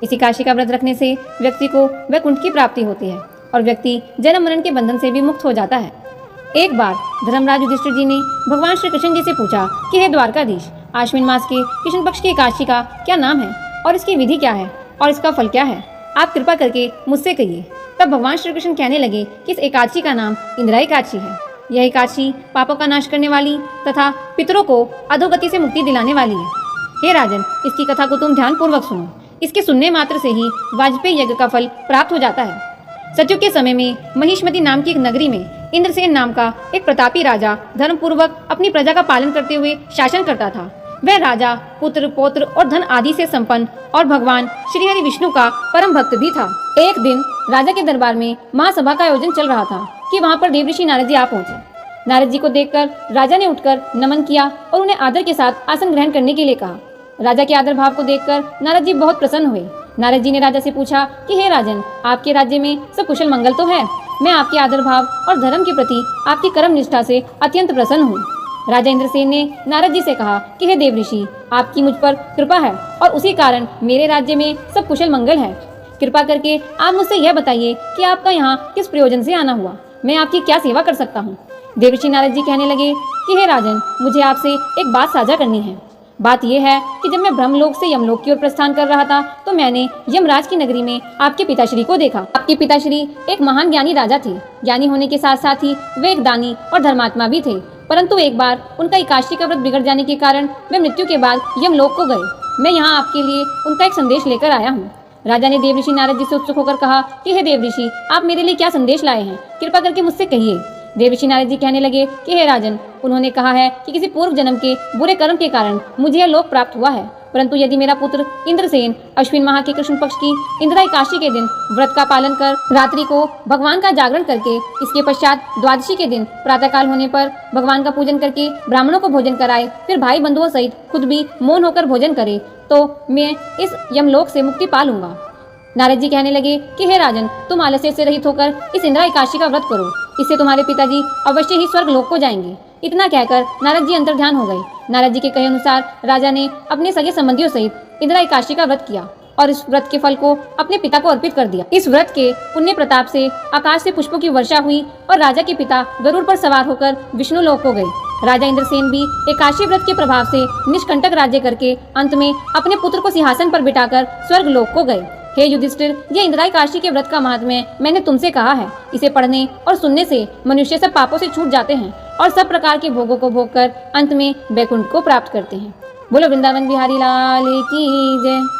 इसी एकादशी का व्रत रखने से व्यक्ति को वैकुंठ की प्राप्ति होती है और व्यक्ति जन्म मरण के बंधन से भी मुक्त हो जाता है। एक बार धर्मराज युधिष्ठिर जी ने भगवान श्री कृष्ण जी से पूछा कि हे द्वारकाधीश, आश्विन मास के कृष्ण पक्ष की एकादशी का क्या नाम है और इसकी विधि क्या है और इसका फल क्या है? आप कृपा करके मुझसे कहिए। तब भगवान श्री कृष्ण कहने लगे कि इस एकादशी का नाम इंदिरा एकादशी है। यह एकादशी पापों का नाश करने वाली तथा पितरों को अधोगति से मुक्ति दिलाने वाली है। हे राजन, इसकी कथा को तुम ध्यान पूर्वक सुनो। इसके सुनने मात्र से ही वाजपेयी यज्ञ का फल प्राप्त हो जाता है। सतयुग के समय में महिष्मति नाम की एक नगरी में इंद्रसेन नाम का एक प्रतापी राजा धर्मपूर्वक अपनी प्रजा का पालन करते हुए शासन करता था। वह राजा पुत्र पौत्र और धन आदि से संपन्न और भगवान श्री हरि विष्णु का परम भक्त भी था। एक दिन राजा के दरबार में महासभा का आयोजन चल रहा था कि वहाँ पर देवऋषि नारद जी आ पहुंचे। नारद जी को देखकर राजा ने उठकर नमन किया और उन्हें आदर के साथ आसन ग्रहण करने के लिए कहा। राजा के आदर भाव को देखकर नारद जी बहुत प्रसन्न हुए। नारद जी ने राजा से पूछा कि हे राजन, आपके राज्य में सब कुशल मंगल तो है? मैं आपके आदर भाव और धर्म के प्रति आपकी कर्म निष्ठा से अत्यंत प्रसन्न हूँ। राजा इंद्रसेन ने नारद जी से कहा कि हे देवऋषि, आपकी मुझ पर कृपा है और उसी कारण मेरे राज्य में सब कुशल मंगल है। कृपा करके आप मुझसे यह बताइए कि आपका यहाँ किस प्रयोजन से आना हुआ, मैं आपकी क्या सेवा कर सकता हूँ? देवऋषि नारद जी कहने लगे कि हे राजन, मुझे आपसे एक बात साझा करनी है। बात यह है कि जब मैं ब्रह्मलोक से यमलोक की ओर प्रस्थान कर रहा था तो मैंने यमराज की नगरी में आपके पिताश्री को देखा। आपके पिताश्री एक महान ज्ञानी राजा थे। ज्ञानी होने के साथ साथ ही वे एक दानी और धर्मात्मा भी थे। परंतु एक बार उनका एकादशी का व्रत बिगड़ जाने के कारण वे मृत्यु के बाद यमलोक को गए। मैं यहाँ आपके लिए उनका एक संदेश लेकर आया हूँ। राजा ने देवऋषि नारद जी से उत्सुक होकर कहा कि हे देवऋषि, आप मेरे लिए क्या संदेश लाए हैं? कृपा करके मुझसे कहिए। देवऋषि नारद जी कहने लगे कि हे राजन, उन्होंने कहा है कि किसी पूर्व जन्म के बुरे कर्म के कारण मुझे यह लोक प्राप्त हुआ है, परंतु यदि मेरा पुत्र इंद्रसेन अश्विन माह के कृष्ण पक्ष की इंदिरा एकादशी के दिन व्रत का पालन कर रात्रि को भगवान का जागरण करके इसके पश्चात द्वादशी के दिन प्रातःकाल होने पर भगवान का पूजन करके ब्राह्मणों को भोजन कराए, फिर भाई बंधुओं सहित खुद भी मौन होकर भोजन करे, तो मैं इस यमलोक से मुक्ति पा लूंगा। नारद जी कहने लगे कि हे राजन, तुम आलस्य से रहित होकर इस इंदिरा एकादशी का व्रत करो, इससे तुम्हारे पिताजी अवश्य ही स्वर्ग लोक को जाएंगे। इतना कहकर नारद जी अंतर्ध्यान हो गए। नारद जी के कहे अनुसार राजा ने अपने सगे संबंधियों सहित इंदिरा एकादशी का व्रत किया और इस व्रत के फल को अपने पिता को अर्पित कर दिया। इस व्रत के पुण्य प्रताप से आकाश से पुष्पों की वर्षा हुई और राजा के पिता गरुड़ पर सवार होकर विष्णु लोक को गए। राजा इंद्रसेन भी एकादशी व्रत के प्रभाव से निष्कंटक राज्य करके अंत में अपने पुत्र को सिंहासन पर बिठाकर स्वर्ग लोक को गए। हे युधिष्ठिर, ये इंदिरा एकादशी के व्रत का महात्म्य मैंने तुमसे कहा है। इसे पढ़ने और सुनने से मनुष्य सब पापों से छूट जाते हैं और सब प्रकार के भोगों को भोग कर अंत में वैकुंठ को प्राप्त करते हैं। बोलो वृंदावन बिहारी लाल की जय।